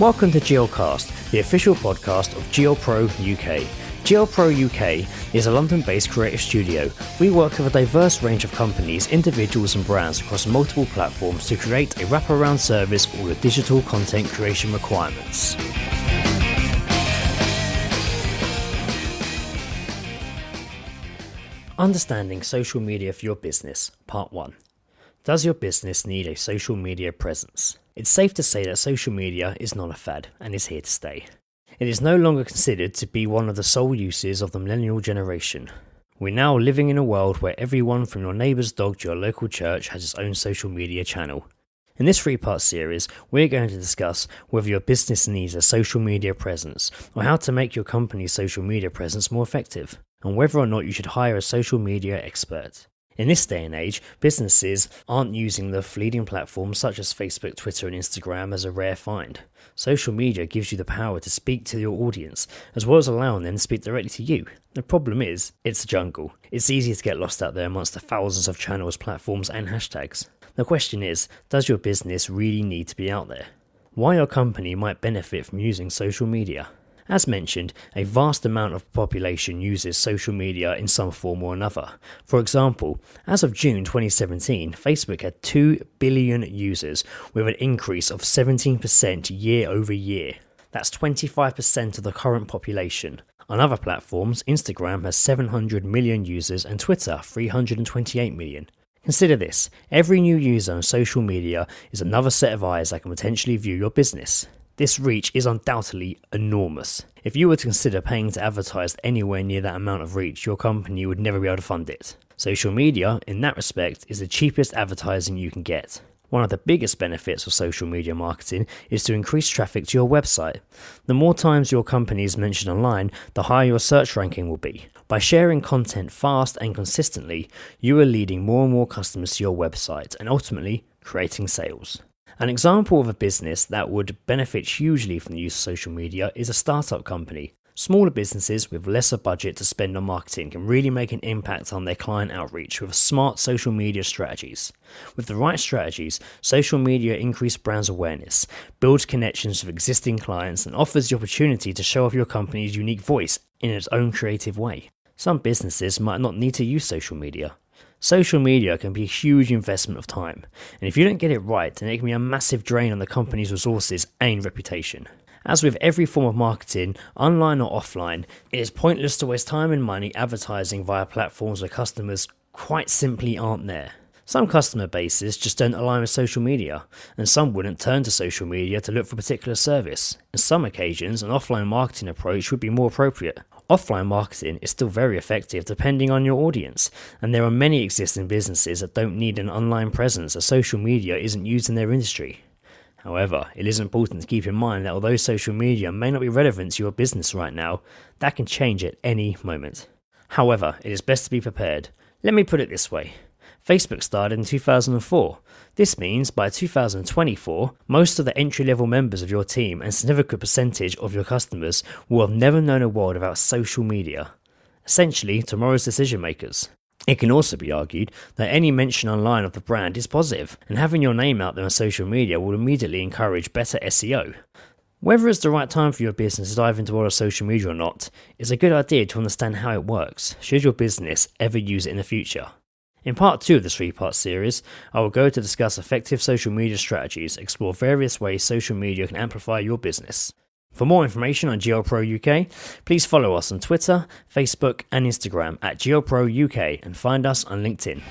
Welcome to GLCast, the official podcast of GLPro UK. GLPro UK is a London-based creative studio. We work with a diverse range of companies, individuals and brands across multiple platforms to create a wraparound service for all your digital content creation requirements. Understanding social media for your business, Part 1. Does your business need a social media presence? It's safe to say that social media is not a fad and is here to stay. It is no longer considered to be one of the sole uses of the millennial generation. We're now living in a world where everyone from your neighbour's dog to your local church has its own social media channel. In this 3-part series, we're going to discuss whether your business needs a social media presence or how to make your company's social media presence more effective, and whether or not you should hire a social media expert. In this day and age, businesses aren't using the leading platforms such as Facebook, Twitter and Instagram as a rare find. Social media gives you the power to speak to your audience, as well as allowing them to speak directly to you. The problem is, it's a jungle. It's easy to get lost out there amongst the thousands of channels, platforms and hashtags. The question is, does your business really need to be out there? Why your company might benefit from using social media? As mentioned, a vast amount of the population uses social media in some form or another. For example, as of June 2017, Facebook had 2 billion users with an increase of 17% year over year. That's 25% of the current population. On other platforms, Instagram has 700 million users and Twitter 328 million. Consider this, every new user on social media is another set of eyes that can potentially view your business. This reach is undoubtedly enormous. If you were to consider paying to advertise anywhere near that amount of reach, your company would never be able to fund it. Social media, in that respect, is the cheapest advertising you can get. One of the biggest benefits of social media marketing is to increase traffic to your website. The more times your company is mentioned online, the higher your search ranking will be. By sharing content fast and consistently, you are leading more and more customers to your website and ultimately creating sales. An example of a business that would benefit hugely from the use of social media is a startup company. Smaller businesses with lesser budget to spend on marketing can really make an impact on their client outreach with smart social media strategies. With the right strategies, social media increases brand awareness, builds connections with existing clients, and offers the opportunity to show off your company's unique voice in its own creative way. Some businesses might not need to use social media. Social media can be a huge investment of time, and if you don't get it right, then it can be a massive drain on the company's resources and reputation. As with every form of marketing, online or offline, it is pointless to waste time and money advertising via platforms where customers quite simply aren't there. Some customer bases just don't align with social media, and some wouldn't turn to social media to look for a particular service. On some occasions, an offline marketing approach would be more appropriate. Offline marketing is still very effective depending on your audience, and there are many existing businesses that don't need an online presence as social media isn't used in their industry. However, it is important to keep in mind that although social media may not be relevant to your business right now, that can change at any moment. However, it is best to be prepared. Let me put it this way. Facebook started in 2004. This means by 2024, most of the entry-level members of your team and a significant percentage of your customers will have never known a world without social media. Essentially, tomorrow's decision makers. It can also be argued that any mention online of the brand is positive, and having your name out there on social media will immediately encourage better SEO. Whether it's the right time for your business to dive into all of social media or not, it's a good idea to understand how it works, should your business ever use it in the future. In part 2 of this 3-part series, I will go to discuss effective social media strategies, explore various ways social media can amplify your business. For more information on GLPro UK, please follow us on Twitter, Facebook and Instagram at GLPro UK and find us on LinkedIn.